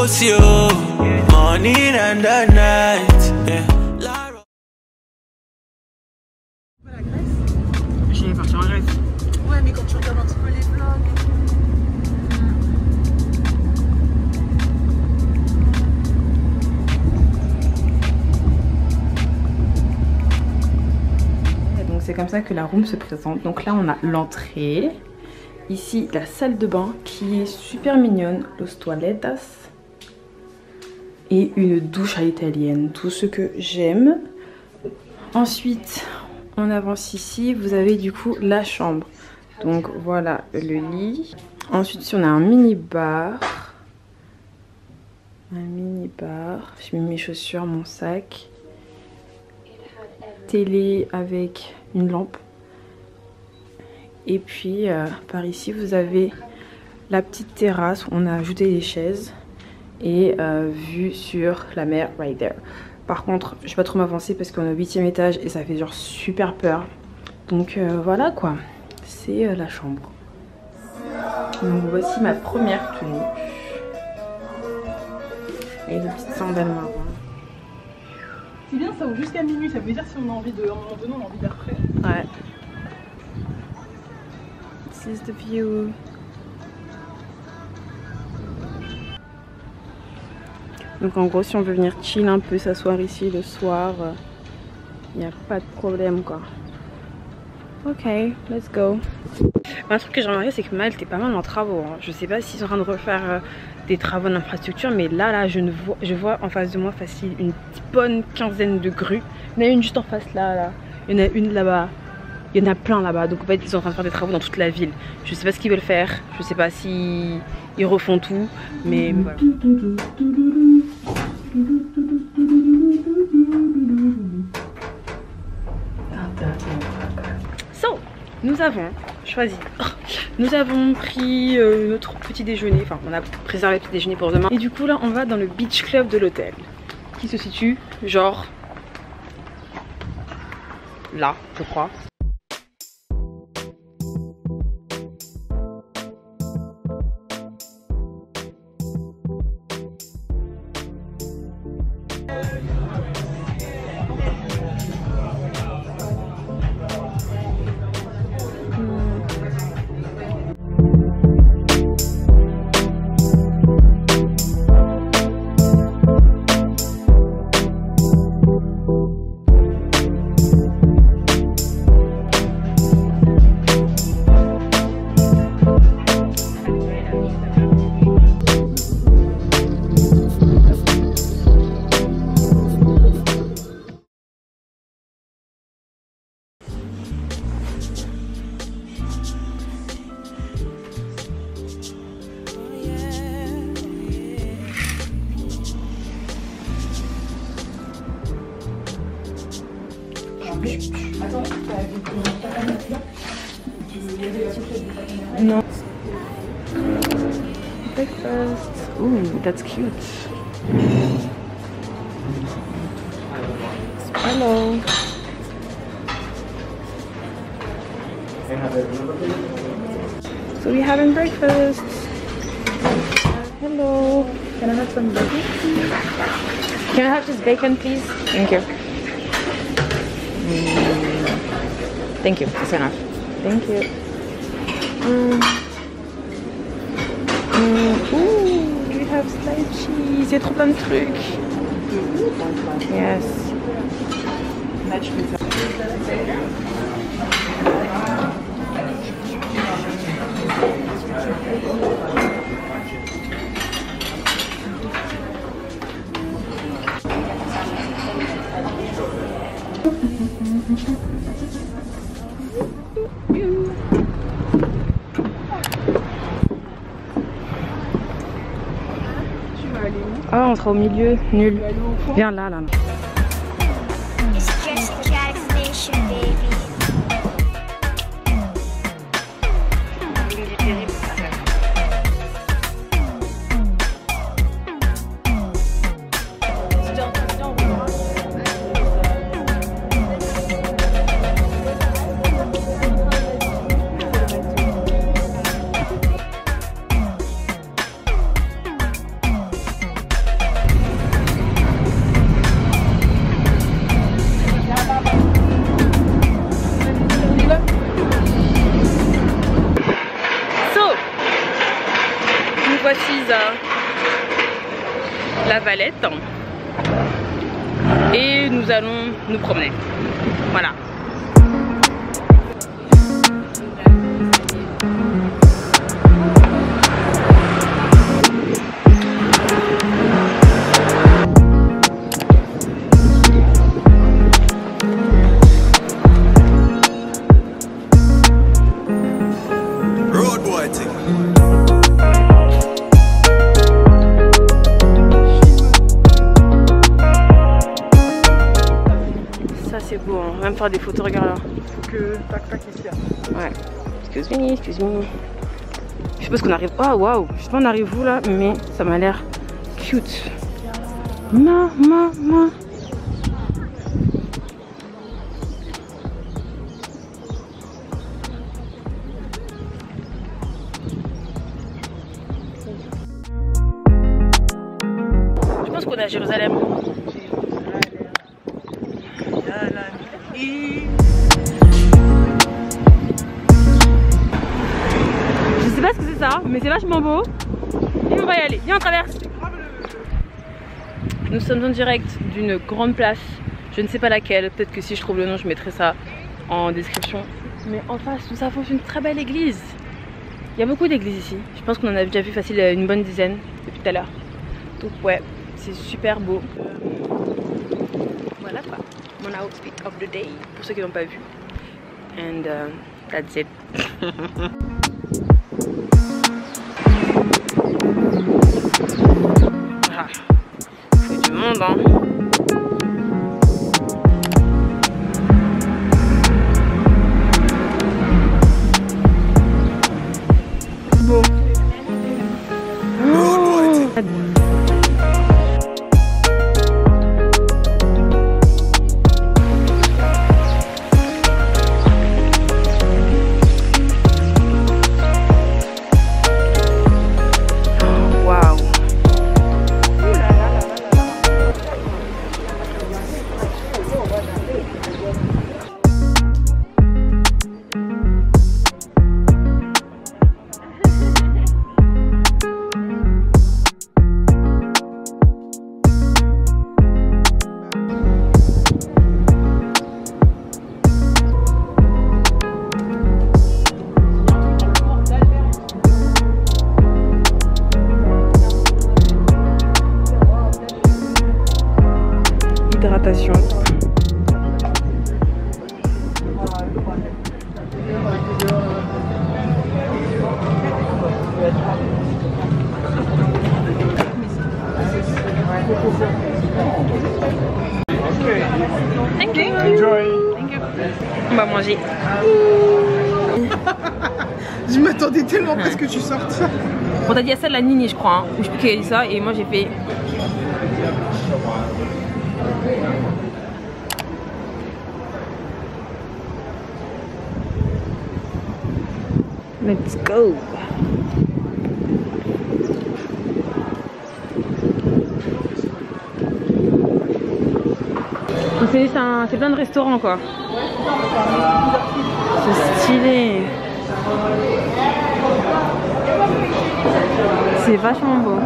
ghost you. Morning and the night. Yeah. J'ai parti en Grèce. Ouais, mais quand tu regardes un petit peu les vlogs. Donc c'est comme ça que la room se présente. Donc là on a l'entrée. Ici la salle de bain qui est super mignonne. Los toaletas. Et une douche à l'italienne. Tout ce que j'aime. Ensuite on avance ici. Vous avez du coup la chambre. Donc voilà le lit. Ensuite ici on a un mini bar. Un mini bar. J'ai mis mes chaussures, mon sac. Télé avec une lampe. Et puis par ici vous avez la petite terrasse où on a ajouté des chaises. Et vue sur la mer right there. Par contre je vais pas trop m'avancer parce qu'on est au 8e étage et ça fait genre super peur. Donc voilà quoi. C'est la chambre. Donc voici ma première tenue. Et les petites sandales marron. C'est bien, ça ouvre jusqu'à minuit. Ça veut dire si on a envie de, à un moment donné, on a envie d'après. Ouais. This is the view. Donc en gros si on veut venir chill un peu, s'asseoir ici le soir, il n'y a pas de problème quoi. Ok, let's go. Un truc que j'ai remarqué c'est que Malte est pas mal en travaux. Hein. Je sais pas s'ils sont en train de refaire des travaux d'infrastructure, mais là je vois en face de moi facile une bonne quinzaine de grues. Il y en a une juste en face là. Il y en a une là-bas. Il y en a plein là-bas. Donc en fait ils sont en train de faire des travaux dans toute la ville. Je sais pas ce qu'ils veulent faire. Je sais pas si ils refont tout. Mais voilà. So, nous avons choisi. Nous avons pris notre petit déjeuner. Enfin, on a préservé le petit déjeuner pour demain. Et du coup, là, on va dans le beach club de l'hôtel. Qui se situe, genre, là, je crois. Attends, No. Breakfast. Ooh, that's cute. Hello. So we having breakfast. Hello. can I have some bacon? Can I have just bacon, please? Thank you. Thank you. That's enough. Thank you. Ooh, we have sliced cheese. Il y a trop plein de trucs. Yes. Ah, on sera au milieu, nul. Viens là, là. Valette et nous allons nous promener. Voilà. C'est beau, hein. On va même faire des photos, regarde là. Faut que tac tac ici. Ouais. Excuse me. Je suppose qu'on arrive. Oh waouh, je sais pas on arrive où là, mais ça m'a l'air cute. Ma. Je pense qu'on est à Jérusalem. Je sais pas ce que c'est ça, mais c'est vachement beau. Et on va y aller. Viens, on traverse. Nous sommes en direct d'une grande place. Je ne sais pas laquelle. Peut-être que si je trouve le nom, je mettrai ça en description. Mais en face, nous avons une très belle église. Il y a beaucoup d'églises ici. Je pense qu'on en a déjà vu facile une bonne dizaine depuis tout à l'heure. Donc ouais, c'est super beau. Voilà quoi. Mon outfit of the day, pour ceux qui n'ont pas vu. And that's it. Ah, faut du monde hein. Bon. Hydratation. Thank you. Enjoy. Thank you. On va manger. Je m'attendais tellement à ce que tu sortes. On t'a dit à ça de la Nini je crois, hein. Je sais plus qui a dit ça et moi j'ai fait. Let's go. C'est plein de restaurants quoi. C'est stylé. C'est vachement beau.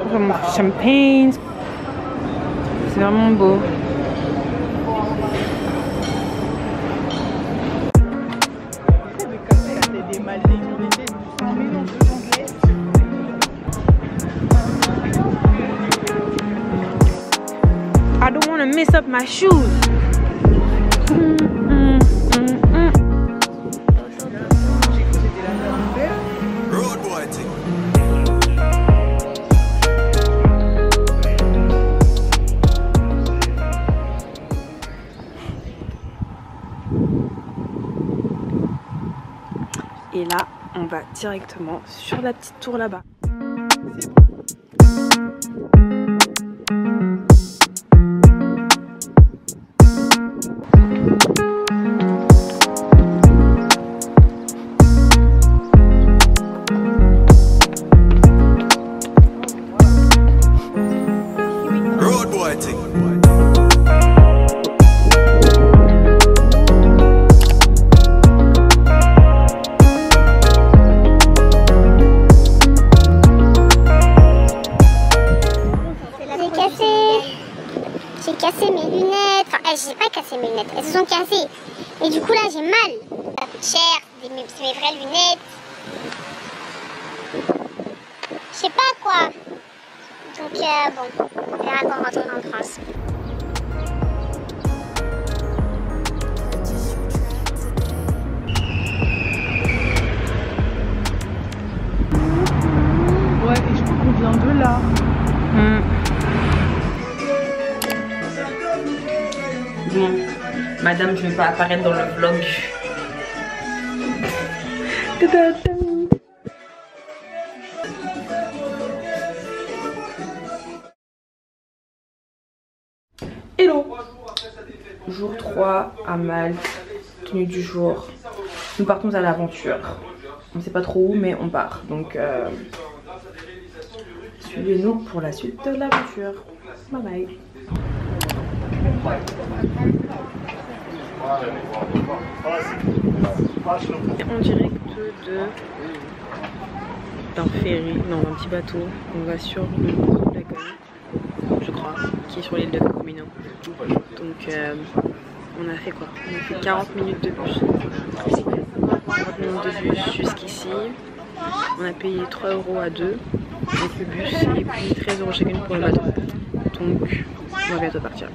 Vraiment champagne. C'est vraiment beau. I don't want to mess up my shoes. Et là, on va directement sur la petite tour là-bas. j'ai cassé mes lunettes. Enfin, j'ai pas cassé mes lunettes, elles se sont cassées. Et du coup là j'ai mal. Ça coûte cher, c'est mes vraies lunettes. Je sais pas quoi. Donc bon, on verra quand on rentre en France. Ouais, et je crois qu'on vient de là. Bon, madame, je vais pas apparaître dans le vlog. Hello. Jour 3 à Malte, tenue du jour. Nous partons à l'aventure. On sait pas trop où, mais on part. Donc, suivez-nous pour la suite de l'aventure. Bye bye. En direct d'un ferry, non, d'un petit bateau. On va sur le lagon, je crois, qui est sur l'île de Comino. Donc on a fait quoi? On a fait 40 minutes de bus. 40 minutes de bus jusqu'ici. On a payé 3 € à deux avec le bus et puis 13 € chacune pour le bateau. Donc on va bientôt partir.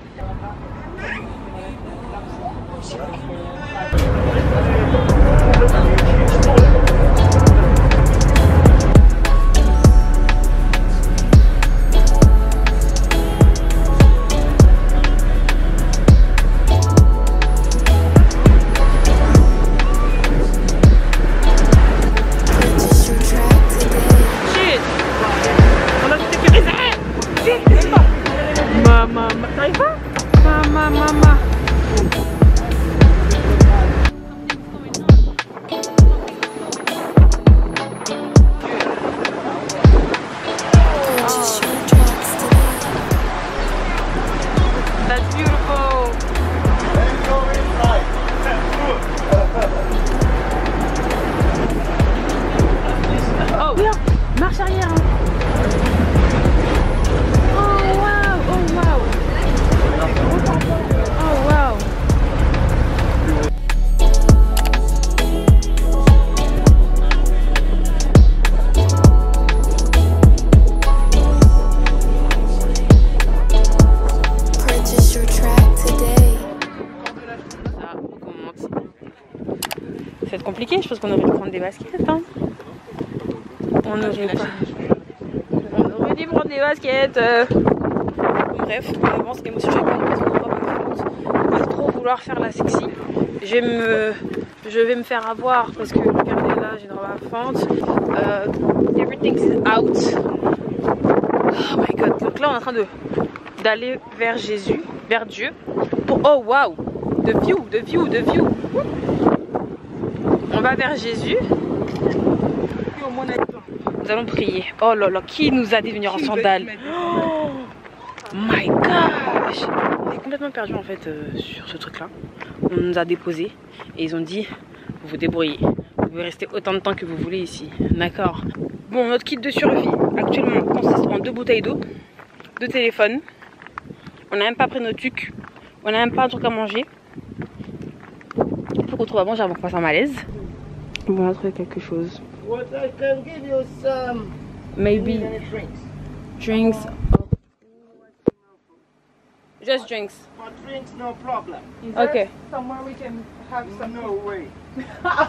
T'arrives pas? Maman. That's beautiful. Oh, yeah. Marche arrière. Oh wow, oh wow. Oh wow. Purchase your track today. Ça commence. Ça va être compliqué, je pense qu'on aurait dû prendre des baskets. Hein. On aurait dû prendre des baskets. Bref, on avance. Et moi aussi, je vais pas trop vouloir faire la sexy. Je vais me faire avoir parce que regardez là, j'ai dans la fente. Everything is out. Oh my god. Donc là, on est en train d'aller vers Jésus, vers Dieu. Pour, oh wow, the view. On va vers Jésus. Nous allons prier. Oh là là, qui nous a dit de venir en sandales? Oh my gosh! On est complètement perdu en fait sur ce truc là. On nous a déposés et ils ont dit vous vous débrouillez. Vous pouvez rester autant de temps que vous voulez ici. D'accord. Bon, notre kit de survie actuellement consiste en 2 bouteilles d'eau, 2 téléphones. On n'a même pas pris notre tuc. On n'a même pas un truc à manger. Il faut qu'on trouve à manger avant qu'on fasse un malaise. Bon, on a trouvé quelque chose. What I can give you some Maybe drinks. drinks. Just drinks. For drinks, no problem. Okay. Somewhere we can have some. No way.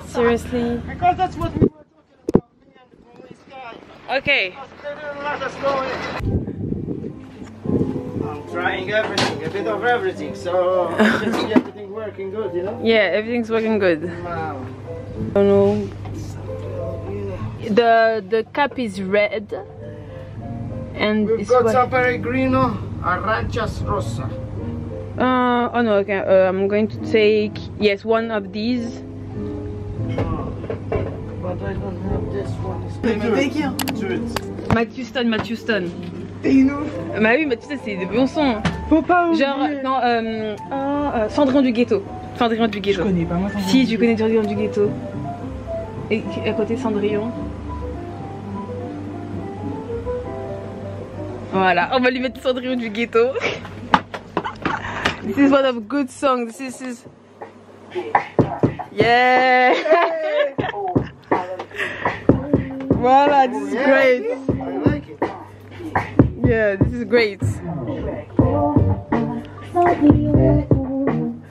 Seriously? Because that's what we were talking about, me and the police guy. Okay. Because they didn't let us go in. I'm trying everything, a bit of everything, so I can see everything working good, you know? Yeah, everything's working good. Wow. I don't know. The cup is red. And We've it's got what? some Peregrino Aranchas Rossa. Oh no, okay. I'm going to take, yes, one of these. But I don't have this one. Matthew Stone. Et une autre. Bah oui, Matthew Stone, c'est des bons sons. Faut pas oublier. Genre, non, Cendrillon du Ghetto. Cendrillon du Je Ghetto. connais pas, moi. Si, tu connais Cendrillon du Ghetto. Et à côté Cendrillon. Voilà, on va lui mettre Cendrillon du Ghetto. This is one of good songs. This is. Yeah. Voila, this is great. I like it. Yeah, this is great.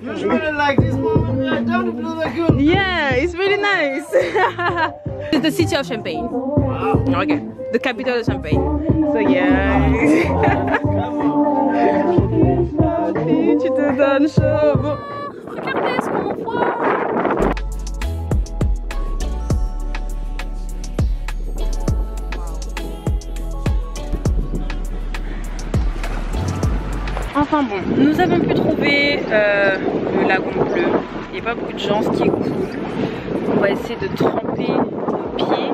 Usually like this moment we are down the Blue Lagoon. Yeah, it's really nice. It's the city of Champagne. Wow. Okay, the capital of Champagne. So yeah. Si tu te donnes chaud. Bon. Regardez ce qu'on voit. Enfin bon, nous avons pu trouver le lagon bleu. Il n'y a pas beaucoup de gens, ce qui est cool. On va essayer de tremper nos pieds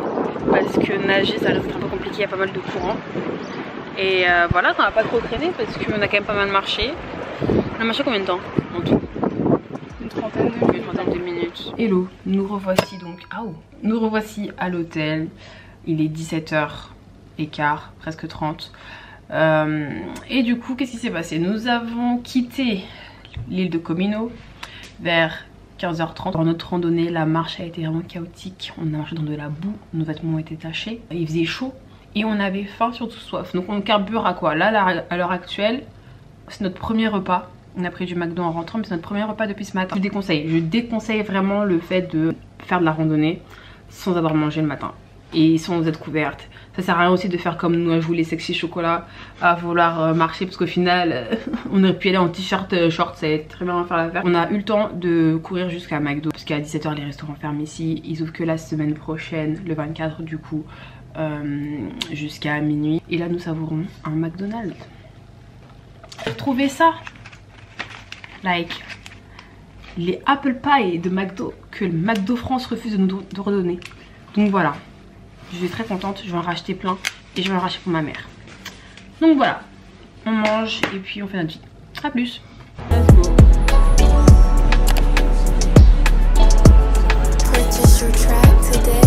parce que nager ça reste un peu compliqué, il y a pas mal de courant. Et voilà, ça va pas trop traîner parce qu'on a quand même pas mal marché. On a marché combien de temps en tout? Une trentaine de minutes. Hello, nous revoici donc. Nous revoici à l'hôtel. Il est 17h15, presque 30. Et du coup, qu'est-ce qui s'est passé? Nous avons quitté l'île de Comino vers 15h30. Dans notre randonnée, la marche a été vraiment chaotique. On a marché dans de la boue, nos vêtements ont été tachés, il faisait chaud et on avait faim, surtout soif. Donc on carbure à quoi? Là, à l'heure actuelle, c'est notre premier repas. On a pris du McDo en rentrant, mais c'est notre premier repas depuis ce matin. Je déconseille vraiment le fait de faire de la randonnée sans avoir mangé le matin et sans être couverte. Ça sert à rien aussi de faire comme nous à jouer les sexy chocolats, à vouloir marcher parce qu'au final on aurait pu aller en t-shirt, short, ça allait très bien faire l'affaire. On a eu le temps de courir jusqu'à McDo parce qu'à 17h les restaurants ferment ici. Ils ouvrent que la semaine prochaine, le 24 du coup, jusqu'à minuit. Et là nous savourons un McDonald's. Trouvez ça, like les apple pie de McDo que le McDo France refuse de nous redonner. Donc voilà. Je suis très contente, je vais en racheter plein et je vais en racheter pour ma mère. Donc voilà, on mange et puis on fait notre vie. A plus. Let's go. Purchase your track today.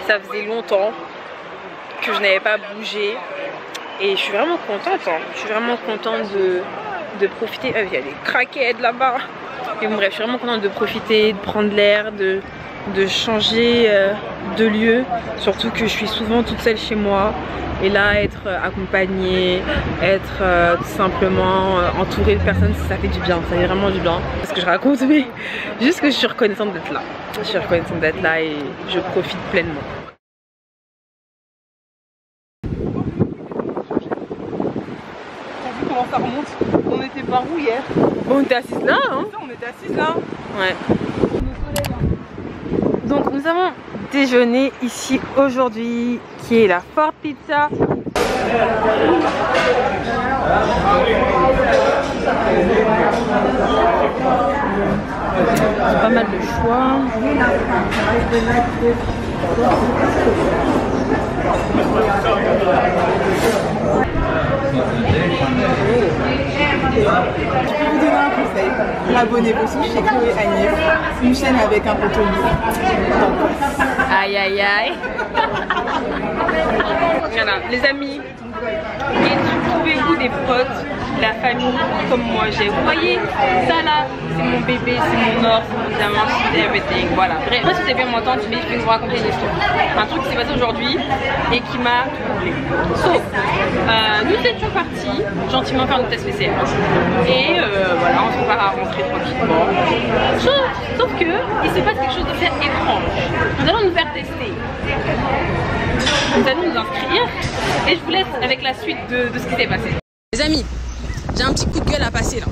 Ça faisait longtemps que je n'avais pas bougé et je suis vraiment contente. Je suis vraiment contente de profiter. Il y a des craquettes là-bas. Et bon, bref, je suis vraiment contente de profiter, de prendre l'air, de changer de lieu. Surtout que je suis souvent toute seule chez moi. Et là, être accompagnée, être tout simplement entourée de personnes, ça fait du bien. Ça fait vraiment du bien. C'est ce que je raconte, mais juste que je suis reconnaissante d'être là. Je suis reconnaissante d'être là et je profite pleinement. T'as vu comment ça remonte? On était par où hier? Bon, on était assises là, hein? On était assises là. Ouais. Donc nous avons déjeuné ici aujourd'hui, qui est la Fort Pizza. Pas mal de choix. Je peux vous donner un conseil. Abonnez-vous chez Chloé Agnès, une chaîne avec un poteau libre. Aïe aïe aïe. Voilà, les amis, trouvez-vous des potes, la famille comme moi j'ai. Vous voyez, ça là, c'est mon bébé, c'est mon or, c'est mon diamant, c'est everything. Voilà. Bref, si vous avez bien m'entendre, je vais vous raconter une histoire. Un truc qui s'est passé aujourd'hui et qui m'a troublée. So, nous étions partis gentiment faire notre test PCR. Et voilà, on se prépare à rentrer tranquillement. Sauf que il se passe quelque chose de très étrange. Nous allons nous faire tester. Nous allons nous inscrire et je vous laisse avec la suite de ce qui s'est passé. Les amis, j'ai un petit coup de gueule à passer là.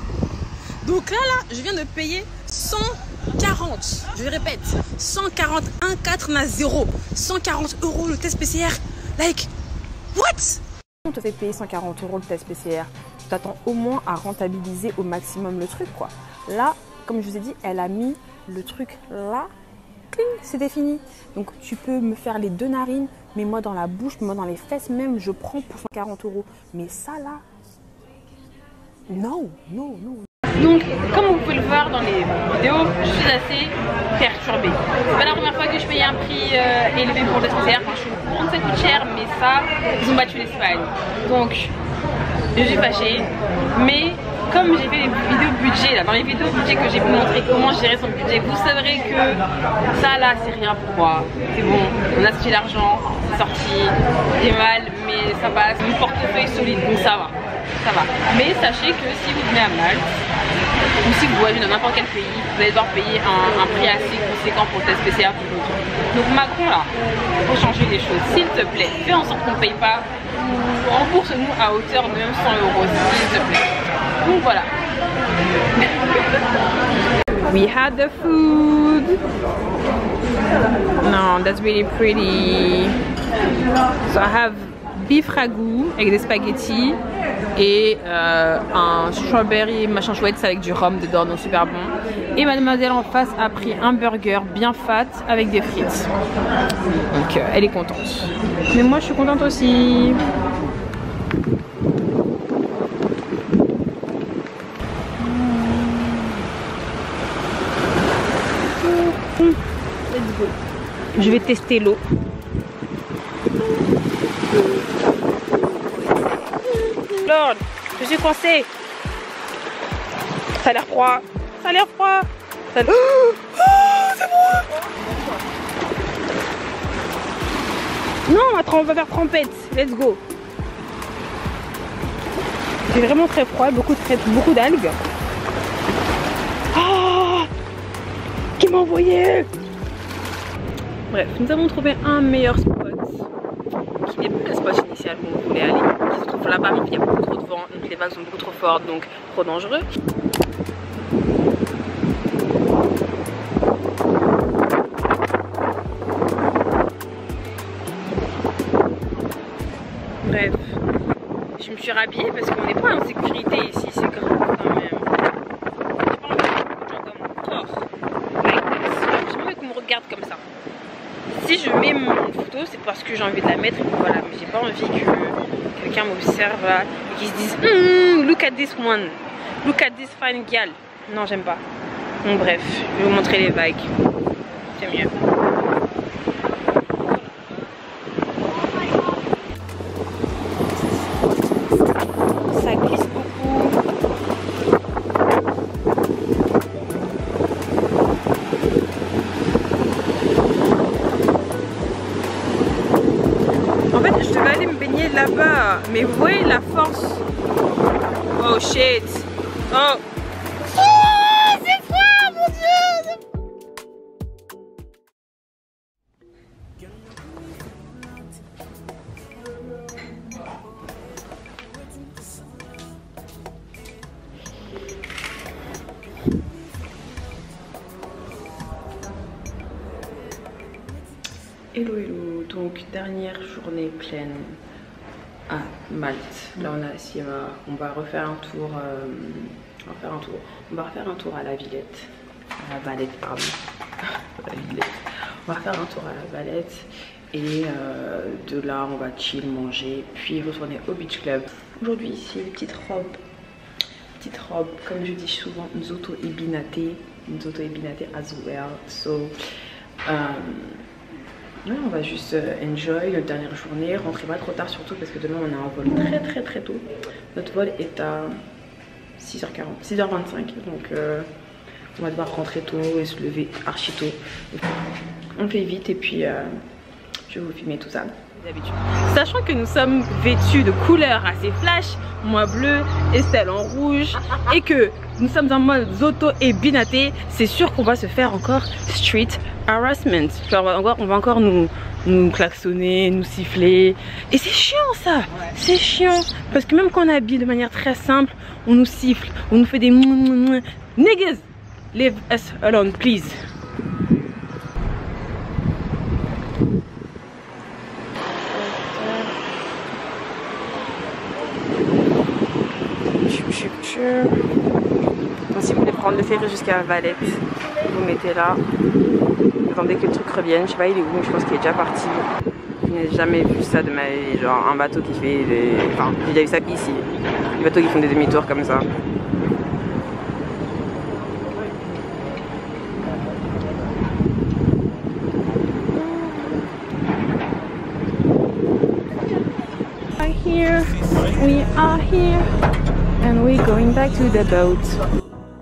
Donc là, je viens de payer 140, je répète, 141,4 n'a 0. 140 € le test PCR Like, what? On te fait payer 140 € le test PCR. Tu t'attends au moins à rentabiliser au maximum le truc, quoi. Là, comme je vous ai dit, elle a mis le truc là. C'était fini. Donc tu peux me faire les 2 narines, mais moi dans la bouche, moi dans les fesses même, je prends pour 140 €. Mais ça là, non, non, non. Donc comme vous pouvez le voir dans les vidéos, je suis assez perturbée. C'est pas la première fois que je paye un prix élevé pour le test PCR. Enfin, je suis au courant que ça coûte cher, mais ça, ils ont battu l'Espagne. Donc je suis fâchée, mais comme j'ai fait les vidéos budget, là, dans les vidéos budget que j'ai pu montrer comment gérer son budget, vous saurez que ça là c'est rien pour moi. C'est bon, on a sorti l'argent, c'est sorti, j'ai mal, mais ça passe. Mon portefeuille solide, donc ça va, ça va. Mais sachez que si vous venez à Malte, ou si vous voyagez dans n'importe quel pays, vous allez devoir payer un prix assez conséquent pour le test PCR. Donc Macron là, faut changer les choses, s'il te plaît, fais en sorte qu'on ne paye pas, ou rembourse-nous à hauteur de même 100 €, s'il te plaît. Donc voilà. We had the food. No, that's really pretty. So I have beef ragout avec des spaghettis et un strawberry machin chouette avec du rhum dedans, donc super bon. Et mademoiselle en face a pris un burger bien fat avec des frites. Donc elle est contente. Mais moi je suis contente aussi. Je vais tester l'eau. Lord, je suis coincée. Ça a l'air froid. Ça a l'air froid. Ça a... Oh, c'est bon. Non, attends, on va faire trempette. Let's go. C'est vraiment très froid, beaucoup d'algues. Oh, qui m'a envoyé. Bref, nous avons trouvé un meilleur spot qui n'est pas le spot initial où on voulait aller. Il se trouve là-bas, mais il y a beaucoup trop de vent, donc les vagues sont beaucoup trop fortes, donc trop dangereux. Bref, je me suis rhabillée parce qu'on n'est pas en sécurité ici, c'est grave quand même. J'ai pas envie de gens comme mon corps. J'ai envie qu'on me regarde comme ça. Si je mets mon photo, c'est parce que j'ai envie de la mettre, voilà. Mais j'ai pas envie que quelqu'un m'observe et qu'il se dise look at this one, look at this fine girl. Non, j'aime pas. Donc bref, je vais vous montrer les vagues. C'est mieux. Ça glisse beaucoup. En fait, je devais aller me baigner là-bas, mais vous voyez la force. Oh shit. Oh. Oh, c'est froid, mon Dieu. Hello hello, donc dernière journée pleine à Malte. Là on a Siema, on va refaire un tour, on va refaire un tour à la Villette, à la Valette pardon, la Villette. On va faire un tour à la Valette et de là on va chill, manger, puis retourner au beach club. Aujourd'hui ici, petite robe, comme je dis souvent, Nzoto Ebinate as well. So ouais, on va juste enjoy la dernière journée, rentrer pas trop tard surtout parce que demain on a un vol très tôt. Notre vol est à 6h25 donc on va devoir rentrer tôt et se lever archi tôt. On fait vite et puis je vais vous filmer tout ça. Sachant que nous sommes vêtus de couleurs assez flash, moi bleu, Estelle en rouge, et que nous sommes en mode Zoto et Binaté, c'est sûr qu'on va se faire encore street harassment. Genre on va encore nous klaxonner, nous siffler. Et c'est chiant ça, c'est chiant. Parce que même quand on habille de manière très simple, on nous siffle, on nous fait des niggas, leave us alone please. prendre le ferry jusqu'à Valette. Vous mettez là. Vous attendez que le truc revienne. Je sais pas il est où, mais je pense qu'il est déjà parti. Je n'ai jamais vu ça de ma vie. Genre un bateau qui fait des... Enfin, j'ai déjà vu ça ici. Des bateaux qui font des demi-tours comme ça. Here, we are here, and we're going back to the boat.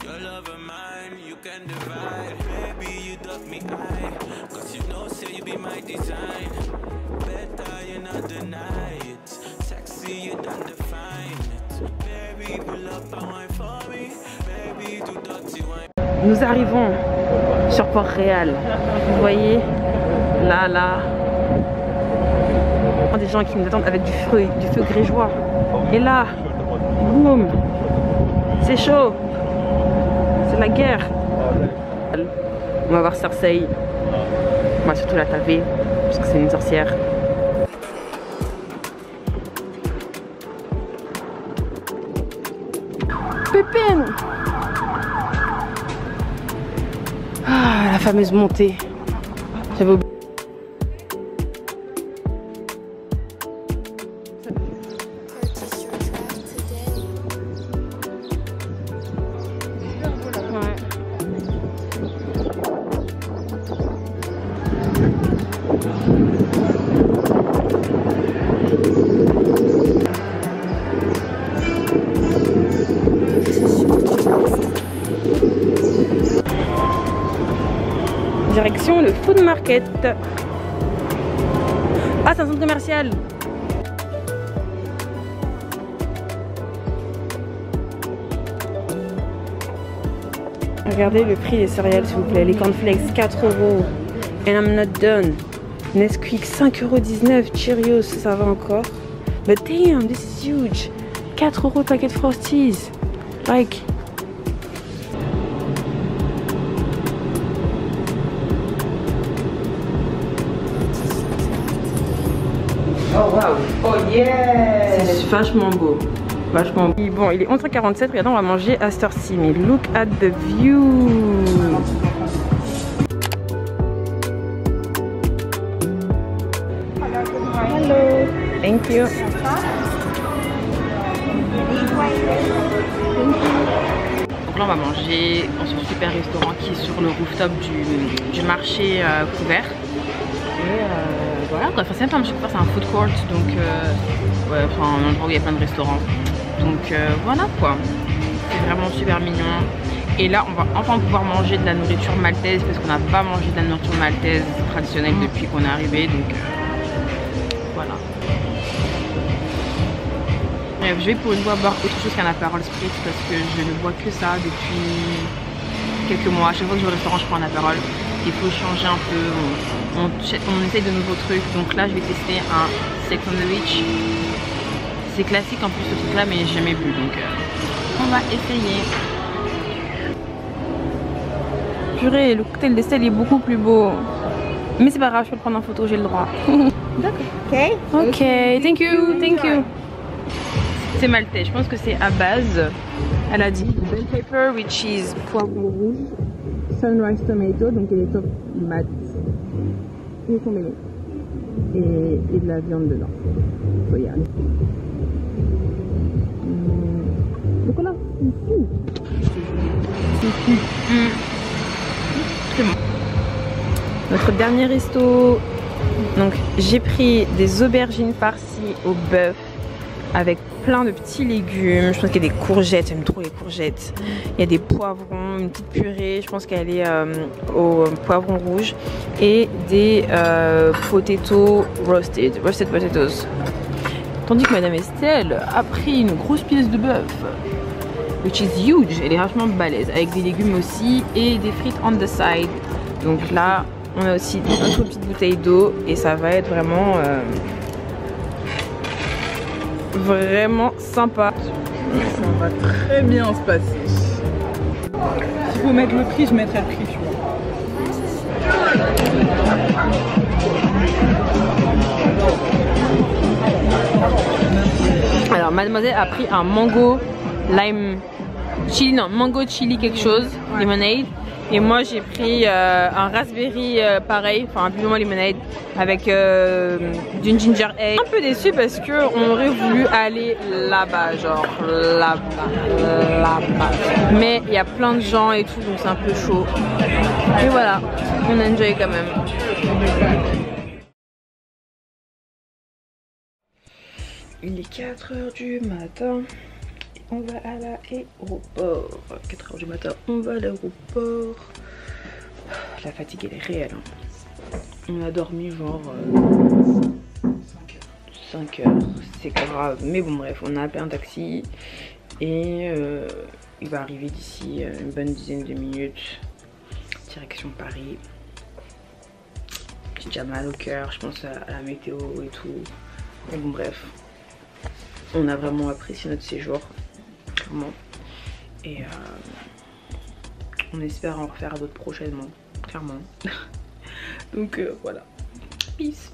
Your love of mine, you can divide. Baby, you duck me eye. Cause you know, say you be my design. Better you not deny it. Sexy, you don't define it. Baby, pull up and wine for me. Baby, do dirty wine. Nous arrivons sur Port-Réal. Vous voyez, là. Des gens qui nous attendent avec du feu grégeois. Et là, boum, c'est chaud, c'est la guerre. On va voir Cersei. On va surtout la taper parce que c'est une sorcière. Pépine. Ah, la fameuse montée. J'avais oublié. Direction le food market. Ah, c'est un centre commercial. Regardez le prix des céréales s'il vous plaît. Les cornflakes 4 €. And I'm not done. Nesquik 5,19 €. Cheerios ça va encore. But damn, this is huge. 4 € le paquet de Frosties. Like. Oh wow, oh yeah! C'est vachement beau, vachement beau. Bon, il est 11h47, regardez, on va manger à cette heure-ci, mais look at the view! Hello! Thank you! Donc là on va manger dans ce super restaurant qui est sur le rooftop du marché couvert. Et voilà quoi, enfin, c'est pas un marché couvert, c'est un food court, donc ouais, enfin un endroit où il y a plein de restaurants. Donc voilà quoi, c'est vraiment super mignon. Et là on va enfin pouvoir manger de la nourriture maltaise parce qu'on n'a pas mangé de la nourriture maltaise traditionnelle depuis qu'on est arrivé, donc voilà. Bref, je vais pour une fois boire autre chose qu'un Aperol Spritz parce que je ne bois que ça depuis quelques mois. À chaque fois que je vais au restaurant je prends un Aperol. Il faut changer un peu, on essaye de nouveaux trucs. Donc là je vais tester un Sex on the Beach. C'est classique en plus ce truc là mais j'ai jamais bu, donc on va essayer. Purée, le cocktail d'Estelle est beaucoup plus beau. Mais c'est pas grave, je peux le prendre en photo, j'ai le droit. D'accord. Ok, thank you, thank you. C'est maltais, je pense que c'est à base. Elle a dit bell pepper which is poivron rouge, sunrise tomato, donc il y a des tops mat et sont mêlés. Et de la viande dedans. Faut y aller. Donc on a c'est bon. Notre dernier resto. Donc j'ai pris des aubergines farcies au bœuf avec plein de petits légumes. Je pense qu'il y a des courgettes, j'aime trop les courgettes. Il y a des poivrons, une petite purée, je pense qu'elle est au poivron rouge. Et des potatoes roasted potatoes. Tandis que Madame Estelle a pris une grosse pièce de bœuf, which is huge, elle est vachement balèze, avec des légumes aussi et des frites on the side. Donc là, on a aussi notre petite bouteille d'eau et ça va être vraiment... vraiment sympa. Ça va très bien se passer. S'il faut mettre le prix, je mettrai le prix, tu vois. Alors mademoiselle a pris un mango lime chili, non, mango chili quelque chose, lemonade. Et moi j'ai pris un raspberry pareil, enfin un plus ou moins lemonade avec d'une ginger ale. Un peu déçue parce que on aurait voulu aller là-bas, genre là-bas. Mais il y a plein de gens et tout, donc c'est un peu chaud. Et voilà, on a enjoy quand même. Il est 4h du matin. On va à l'aéroport. 4h du matin, on va à l'aéroport. La fatigue elle est réelle. Hein. On a dormi genre 5 heures. C'est grave. Mais bon bref, on a appelé un taxi. Et il va arriver d'ici une bonne dizaine de minutes. Direction Paris. J'ai déjà mal au cœur, je pense à la météo et tout. Mais bon bref. On a vraiment apprécié notre séjour. Clairement. Et on espère en refaire d'autres prochainement. Clairement. Donc voilà. Peace.